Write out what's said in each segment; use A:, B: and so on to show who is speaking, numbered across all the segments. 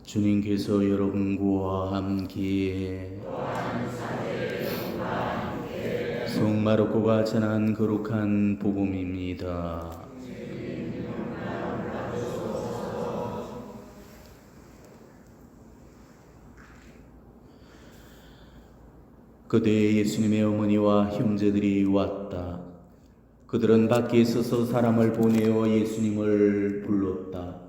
A: 주님께서 여러분과 함께 성마르코가 전한 거룩한 복음입니다. 그때 예수님의 어머니와 형제들이 왔다. 그들은 밖에 서서 사람을 보내어 예수님을 불렀다.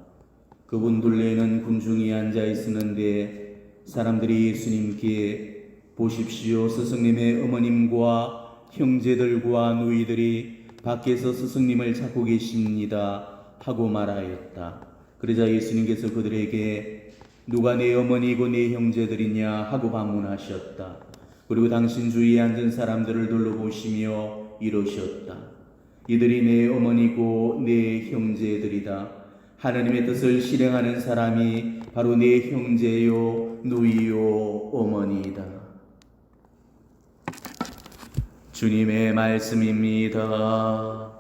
A: 그분 둘레에는 군중이 앉아 있었는데 사람들이 예수님께 보십시오, 스승님의 어머님과 형제들과 누이들이 밖에서 스승님을 찾고 계십니다 하고 말하였다. 그러자 예수님께서 그들에게 누가 내 어머니고 내 형제들이냐 하고 반문하셨다. 그리고 당신 주위에 앉은 사람들을 둘러보시며 이러셨다. 이들이 내 어머니고 내 형제들이다. 하나님의 뜻을 실행하는 사람이 바로 내 형제요, 누이요, 어머니이다. 주님의 말씀입니다.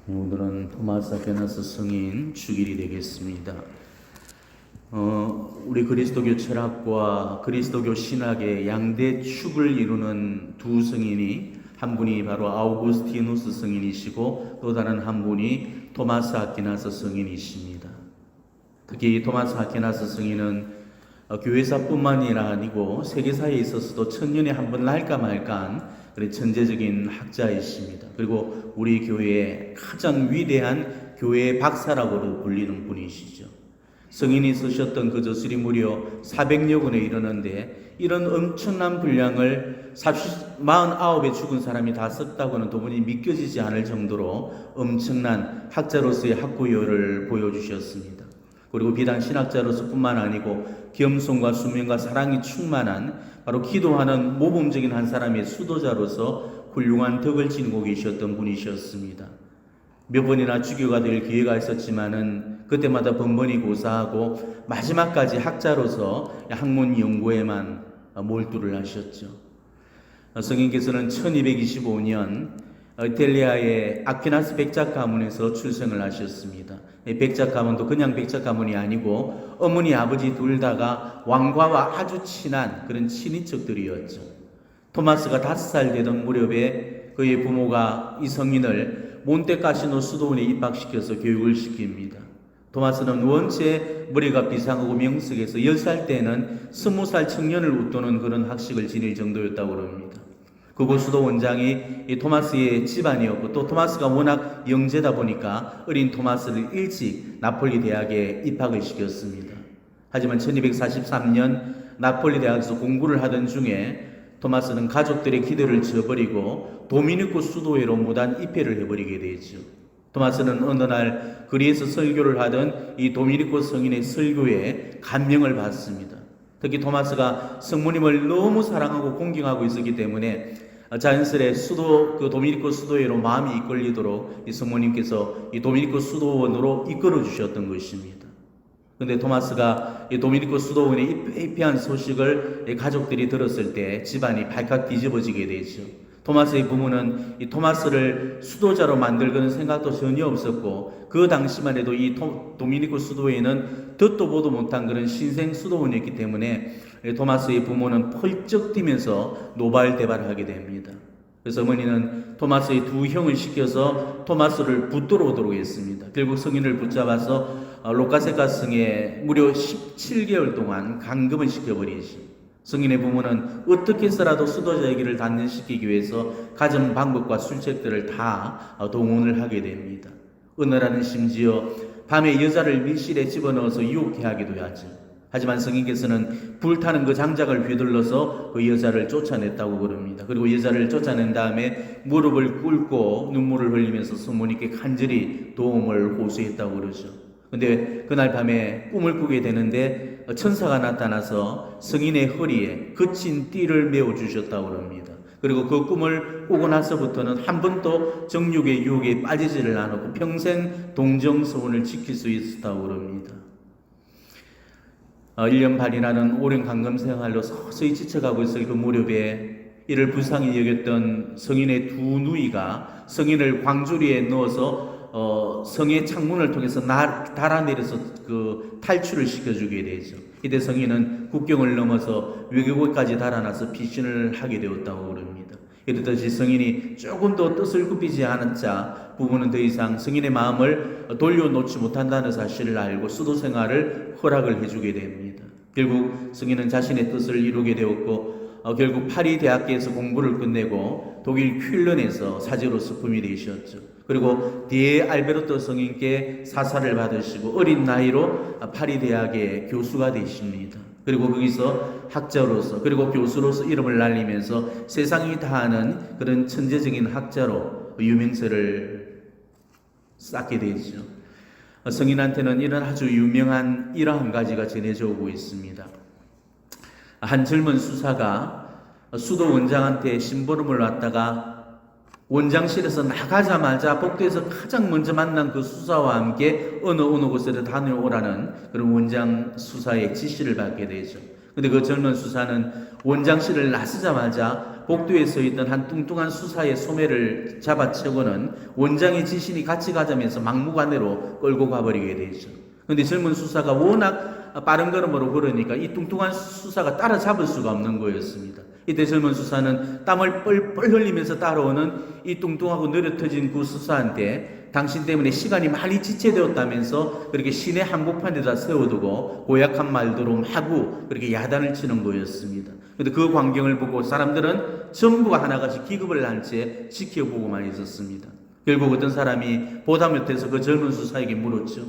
A: 오늘은 토마스 아퀴나스 성인 주일이 되겠습니다. 우리 그리스도교 철학과 그리스도교 신학의 양대 축을 이루는 두 성인이, 한 분이 바로 아우구스티누스 성인이시고 또 다른 한 분이 토마스 아퀴나스 성인이십니다. 특히 토마스 아퀴나스 성인은 교회사뿐만이 아니고 세계사에 있어서도 천년에 한 번 날까 말까한 그런 천재적인 학자이십니다. 그리고 우리 교회의 가장 위대한 교회의 박사라고 불리는 분이시죠. 성인이 쓰셨던 그 저술이 무려 400여 권에 이르는데, 이런 엄청난 분량을 49에 죽은 사람이 다 썼다고는 도무지 믿겨지지 않을 정도로 엄청난 학자로서의 학구열을 보여주셨습니다. 그리고 비단 신학자로서 뿐만 아니고 겸손과 수명과 사랑이 충만한 바로 기도하는 모범적인 한 사람의 수도자로서 훌륭한 덕을 지니고 계셨던 분이셨습니다. 몇 번이나 주교가 될 기회가 있었지만은 그때마다 번번이 고사하고 마지막까지 학자로서 학문 연구에만 몰두를 하셨죠. 성인께서는 1225년 이탈리아의 아퀴나스 백작 가문에서 출생을 하셨습니다. 백작 가문도 그냥 백작 가문이 아니고 어머니 아버지 둘 다가 왕과와 아주 친한 그런 친인척들이었죠. 토마스가 5살 되던 무렵에 그의 부모가 이 성인을 몬테카시노 수도원에 입학시켜서 교육을 시킵니다. 토마스는 원체 머리가 비상하고 명석해서 10살 때는 20살 청년을 웃도는 그런 학식을 지닐 정도였다고 합니다. 그곳 수도 원장이 이 토마스의 집안이었고, 또 토마스가 워낙 영재다 보니까 어린 토마스를 일찍 나폴리 대학에 입학을 시켰습니다. 하지만 1243년 나폴리 대학에서 공부를 하던 중에 토마스는 가족들의 기대를 저버리고 도미니코 수도회로 무단 입회를 해버리게 되죠. 토마스는 어느 날 거리에서 설교를 하던 이 도미니코 성인의 설교에 감명을 받습니다. 특히 토마스가 성모님을 너무 사랑하고 공경하고 있었기 때문에 자연스레 도미니코 수도회로 마음이 이끌리도록 이 성모님께서 이 도미니코 수도원으로 이끌어 주셨던 것입니다. 그런데 토마스가 이 도미니코 수도원에 입회한 소식을 가족들이 들었을 때 집안이 발칵 뒤집어지게 되죠. 토마스의 부모는 이 토마스를 수도자로 만들 그런 생각도 전혀 없었고, 그 당시만 해도 이 도미니코 수도회는 듣도 보도 못한 그런 신생 수도원이었기 때문에 토마스의 부모는 펄쩍 뛰면서 노발대발하게 됩니다. 그래서 어머니는 토마스의 두 형을 시켜서 토마스를 붙들어 오도록 했습니다. 결국 성인을 붙잡아서 로카세카 성에 무려 17개월 동안 감금을 시켜버리죠. 성인의 부모는 어떻게 해서라도 수도자에게를 단련시키기 위해서 가진 방법과 술책들을 다 동원을 하게 됩니다. 어느 날은 심지어 밤에 여자를 밀실에 집어넣어서 유혹해 하기도 하죠. 하지만 성인께서는 불타는 그 장작을 휘둘러서 그 여자를 쫓아냈다고 그럽니다. 그리고 여자를 쫓아낸 다음에 무릎을 꿇고 눈물을 흘리면서 성모님께 간절히 도움을 호소했다고 그러죠. 근데 그날 밤에 꿈을 꾸게 되는데 천사가 나타나서 성인의 허리에 거친 띠를 메어주셨다고 합니다. 그리고 그 꿈을 꾸고 나서부터는 한 번도 정욕의 유혹에 빠지지를 않았고 평생 동정서원을 지킬 수 있었다고 합니다. 1년 반이라는 오랜 감금 생활로 서서히 지쳐가고 있을 그 무렵에 이를 불쌍히 여겼던 성인의 두 누이가 성인을 광주리에 넣어서 성의 창문을 통해서 달아내려서 그 탈출을 시켜주게 되죠. 이때 성인은 국경을 넘어서 외국까지 달아나서 피신을 하게 되었다고 그럽니다. 이렇듯이 성인이 조금 더 뜻을 굽히지 않은 자 부부는 더 이상 성인의 마음을 돌려놓지 못한다는 사실을 알고 수도 생활을 허락을 해주게 됩니다. 결국 성인은 자신의 뜻을 이루게 되었고 결국 파리 대학교에서 공부를 끝내고 독일 퀼른에서 사제로 스품이 되셨죠. 그리고 뒤에 알베르토 성인께 사사를 받으시고 어린 나이로 파리 대학의 교수가 되십니다. 그리고 거기서 학자로서 그리고 교수로서 이름을 날리면서 세상이 다 아는 그런 천재적인 학자로 유명세를 쌓게 되죠. 성인한테는 이런 아주 유명한 일화 한 가지가 전해져 오고 있습니다. 한 젊은 수사가 수도 원장한테 심부름을 왔다가 원장실에서 나가자마자 복도에서 가장 먼저 만난 그 수사와 함께 어느 곳으로 다녀오라는 그런 원장 수사의 지시를 받게 되죠. 근데 그 젊은 수사는 원장실을 나서자마자 복도에 서 있던 한 뚱뚱한 수사의 소매를 잡아채고는 원장의 지시니 같이 가자면서 막무가내로 끌고 가버리게 되죠. 근데 젊은 수사가 워낙 빠른 걸음으로 걸으니까 이 뚱뚱한 수사가 따라잡을 수가 없는 거였습니다. 이때 젊은 수사는 땀을 뻘뻘 흘리면서 따라오는 이 뚱뚱하고 느려터진 그 수사한테 당신 때문에 시간이 많이 지체되었다면서 그렇게 시내 한복판에다 세워두고 고약한 말대로 마구 그렇게 야단을 치는 거였습니다. 그런데 그 광경을 보고 사람들은 전부가 하나같이 기겁을 한 채 지켜보고만 있었습니다. 결국 어떤 사람이 보다 못해서 그 젊은 수사에게 물었죠.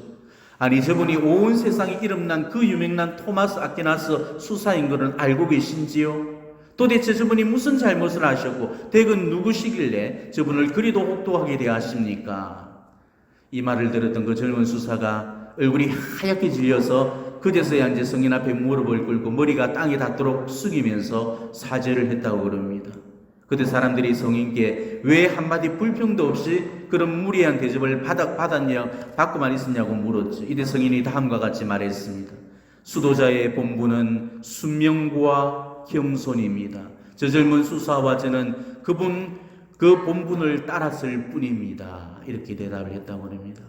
A: 아니 저분이 온 세상에 이름난 그 유명한 토마스 아퀴나스 수사인 것은 알고 계신지요? 도대체 저분이 무슨 잘못을 하셨고 대건 누구시길래 저분을 그리도 혹독하게 대하십니까? 이 말을 들었던 그 젊은 수사가 얼굴이 하얗게 질려서 그제서야 이제 성인 앞에 무릎을 꿇고 머리가 땅에 닿도록 숙이면서 사죄를 했다고 그럽니다. 그때 사람들이 성인께 왜 한마디 불평도 없이 그런 무리한 대접을 받고만 있었냐고 물었죠. 이때 성인이 다음과 같이 말했습니다. 수도자의 본분은 순명과 겸손입니다. 저 젊은 수사와 저는 그 본분을 따랐을 뿐입니다. 이렇게 대답을 했다고 합니다.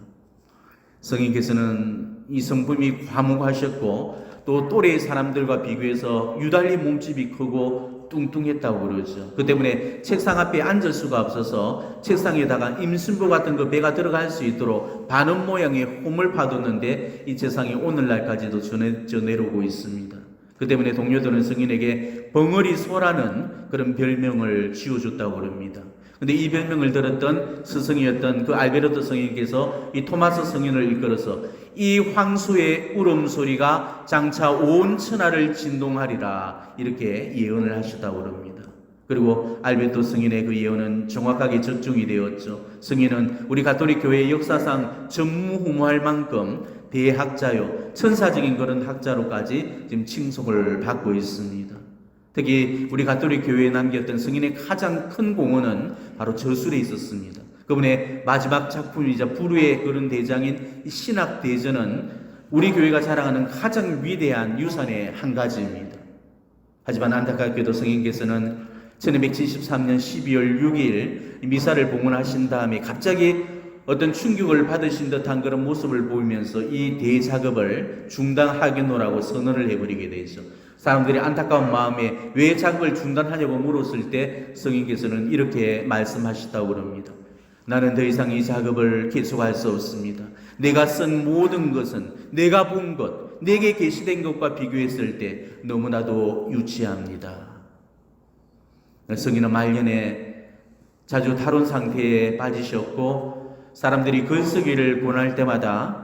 A: 성인께서는 이 성품이 과묵하셨고 또 또래의 사람들과 비교해서 유달리 몸집이 크고 뚱뚱했다고 그러죠. 그 때문에 책상 앞에 앉을 수가 없어서 책상에다가 임순보 같은 그 배가 들어갈 수 있도록 반원 모양의 홈을 파뒀는데 이 세상이 오늘날까지도 전해져 내려오고 있습니다. 그 때문에 동료들은 성인에게 벙어리 소라는 그런 별명을 지어줬다고 합니다. 근데 이 별명을 들었던 스승이었던 그 알베르토 성인께서 이 토마스 성인을 이끌어서 이 황소의 울음소리가 장차 온 천하를 진동하리라 이렇게 예언을 하셨다고 합니다. 그리고 알베르토 성인의 그 예언은 정확하게 적중이 되었죠. 성인은 우리 가톨릭 교회의 역사상 전무후무할 만큼 대학자요 천사적인 그런 학자로까지 지금 칭송을 받고 있습니다. 특히 우리 가톨릭 교회에 남겼던 성인의 가장 큰 공헌은 바로 저술에 있었습니다. 그분의 마지막 작품이자 불후의 그런 대장인 신학대전은 우리 교회가 자랑하는 가장 위대한 유산의 한 가지입니다. 하지만 안타깝게도 성인께서는 1273년 12월 6일 미사를 봉헌하신 다음에 갑자기 어떤 충격을 받으신 듯한 그런 모습을 보이면서 이 대작업을 중단하겠노라고 선언을 해버리게 되죠. 사람들이 안타까운 마음에 왜 작업을 중단하냐고 물었을 때 성인께서는 이렇게 말씀하셨다고 합니다. 나는 더 이상 이 작업을 계속할 수 없습니다. 내가 쓴 모든 것은 내가 본 것, 내게 계시된 것과 비교했을 때 너무나도 유치합니다. 성인은 말년에 자주 탈원 상태에 빠지셨고 사람들이 글쓰기를 권할 때마다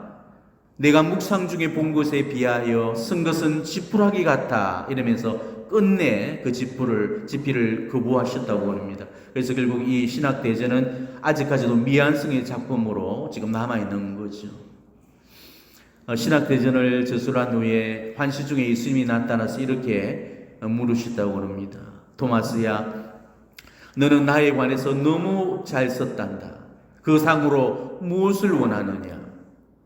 A: 내가 묵상 중에 본 것에 비하여 쓴 것은 지푸라기 같아 이러면서 끝내 그 지피를 거부하셨다고 합니다. 그래서 결국 이 신학대전은 아직까지도 미완성의 작품으로 지금 남아있는 거죠. 신학대전을 저술한 후에 환시 중에 예수님이 나타나서 이렇게 물으셨다고 합니다. 토마스야, 너는 나에 관해서 너무 잘 썼단다. 그 상으로 무엇을 원하느냐?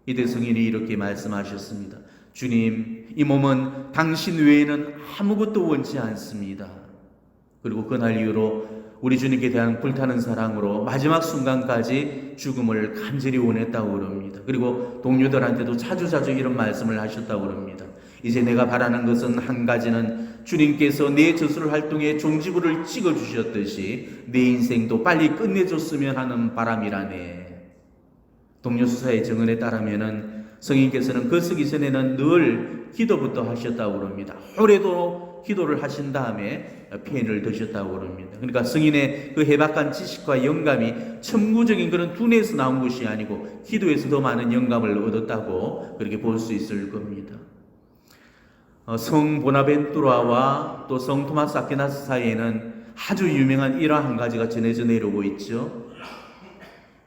A: 이때 성인이 이렇게 말씀하셨습니다. 주님, 이 몸은 당신 외에는 아무것도 원치 않습니다. 그리고 그날 이후로 우리 주님께 대한 불타는 사랑으로 마지막 순간까지 죽음을 간절히 원했다고 그럽니다. 그리고 동료들한테도 자주자주 이런 말씀을 하셨다고 그럽니다. 이제 내가 바라는 것은 한 가지는 주님께서 내 저술 활동에 종지부를 찍어주셨듯이 내 인생도 빨리 끝내줬으면 하는 바람이라네. 동료 수사의 증언에 따르면은 성인께서는 그 쓰기 전에는 늘 기도부터 하셨다고 그럽니다. 오래도 기도를 하신 다음에 피해를 드셨다고 그럽니다. 그러니까 성인의 그 해박한 지식과 영감이 천부적인 그런 두뇌에서 나온 것이 아니고 기도에서 더 많은 영감을 얻었다고 그렇게 볼 수 있을 겁니다. 성 보나벤투라와 또 성 토마스 아퀴나스 사이에는 아주 유명한 일화 한 가지가 전해져 내려오고 있죠.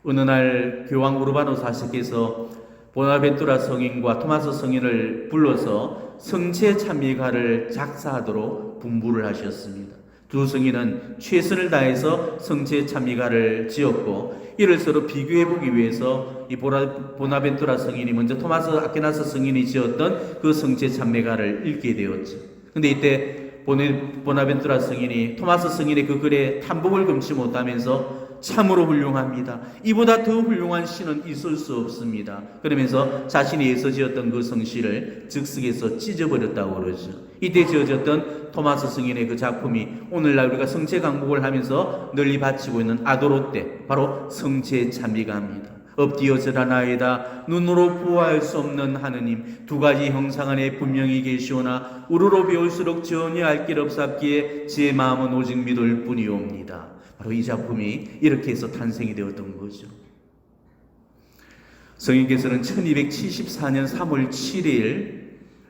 A: 어느 날 교황 우르바노 4세께서 보나벤투라 성인과 토마스 성인을 불러서 성체 찬미가를 작사하도록 분부를 하셨습니다. 두 성인은 최선을 다해서 성체 찬미가를 지었고 이를 서로 비교해보기 위해서 이 보나벤투라 성인이 먼저 토마스 아퀴나스 성인이 지었던 그 성체 찬미가를 읽게 되었죠. 근데 이때 보나벤투라 성인이 토마스 성인의 그 글에 탐복을 금치 못하면서 참으로 훌륭합니다. 이보다 더 훌륭한 시는 있을 수 없습니다. 그러면서 자신이 애써 지었던 그 성시를 즉석에서 찢어버렸다고 그러죠. 이때 지어졌던 토마스 성인의 그 작품이 오늘날 우리가 성체 강복을 하면서 널리 바치고 있는 아도로 때 바로 성체 찬미가입니다. 엎드려 절하나이다. 눈으로 보아할 수 없는 하느님, 두 가지 형상 안에 분명히 계시오나 우르르 배울수록 전혀 알 길 없사기에 제 마음은 오직 믿을 뿐이옵니다. 바로 이 작품이 이렇게 해서 탄생이 되었던 거죠. 성인께서는 1274년 3월 7일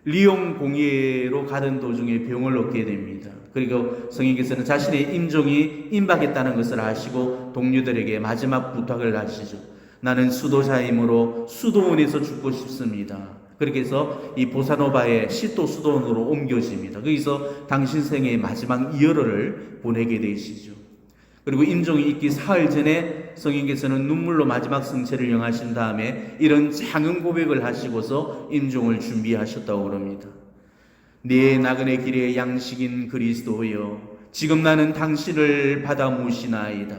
A: 리옹 공예로 가던 도중에 병을 얻게 됩니다. 그리고 성인께서는 자신의 임종이 임박했다는 것을 아시고 동료들에게 마지막 부탁을 하시죠. 나는 수도자이므로 수도원에서 죽고 싶습니다. 그렇게 해서 이 보사노바의 시도 수도원으로 옮겨집니다. 거기서 당신 생의 마지막 이열을 보내게 되시죠. 그리고 임종이 있기 사흘 전에 성인께서는 눈물로 마지막 성체를 영하신 다음에 이런 작은 고백을 하시고서 임종을 준비하셨다고 그럽니다. 내 나그네 길의 양식인 그리스도여, 지금 나는 당신을 받아 모시나이다.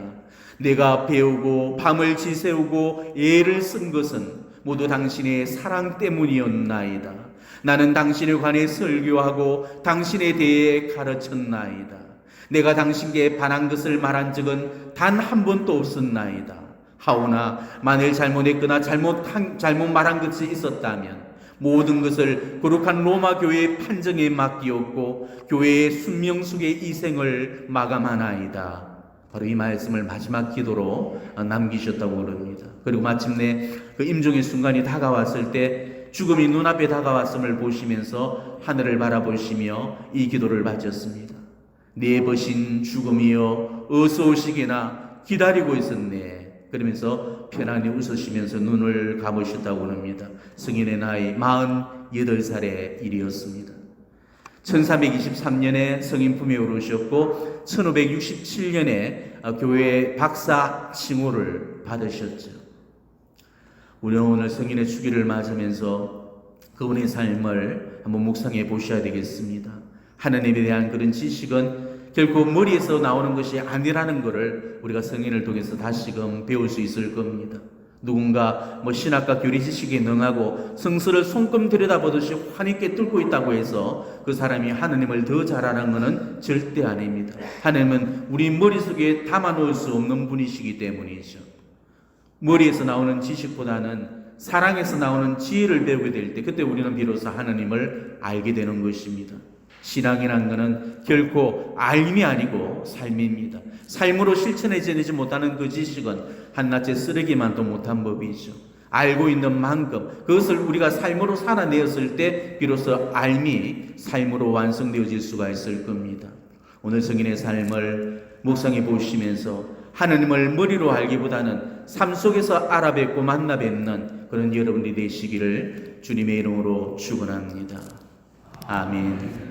A: 내가 배우고 밤을 지새우고 애를 쓴 것은 모두 당신의 사랑 때문이었나이다. 나는 당신에 관해 설교하고 당신에 대해 가르쳤나이다. 내가 당신께 반한 것을 말한 적은 단 한 번도 없었나이다. 하오나 만일 잘못했거나 잘못 말한 것이 있었다면 모든 것을 거룩한 로마 교회의 판정에 맡기었고 교회의 순명숙의 이생을 마감하나이다. 바로 이 말씀을 마지막 기도로 남기셨다고 그럽니다. 그리고 마침내 그 임종의 순간이 다가왔을 때 죽음이 눈앞에 다가왔음을 보시면서 하늘을 바라보시며 이 기도를 바쳤습니다. 내 버신 죽음이여 어서 오시기나 기다리고 있었네. 그러면서 편안히 웃으시면서 눈을 감으셨다고 합니다. 성인의 나이 48살의 일이었습니다. 1323년에 성인 품에 오르셨고 1567년에 교회 박사 칭호를 받으셨죠. 우리는 오늘 성인의 주기를 맞으면서 그분의 삶을 한번 묵상해 보셔야 되겠습니다. 하나님에 대한 그런 지식은 결코 머리에서 나오는 것이 아니라는 것을 우리가 성인을 통해서 다시금 배울 수 있을 겁니다. 누군가 신학과 교리 지식에 능하고 성서를 손금 들여다보듯이 환히 뚫고 있다고 해서 그 사람이 하나님을 더 잘 아는 것은 절대 아닙니다. 하나님은 우리 머릿속에 담아놓을 수 없는 분이시기 때문이죠. 머리에서 나오는 지식보다는 사랑에서 나오는 지혜를 배우게 될 때 그때 우리는 비로소 하나님을 알게 되는 것입니다. 신앙이라는 것은 결코 알림이 아니고 삶입니다. 삶으로 실천해지지 못하는 그 지식은 한낱의 쓰레기만도 못한 법이죠. 알고 있는 만큼 그것을 우리가 삶으로 살아내었을 때 비로소 알미 삶으로 완성되어질 수가 있을 겁니다. 오늘 성인의 삶을 묵상해 보시면서 하나님을 머리로 알기보다는 삶 속에서 알아뵙고 만나 뵙는 그런 여러분이 되시기를 주님의 이름으로 축원합니다. 아멘.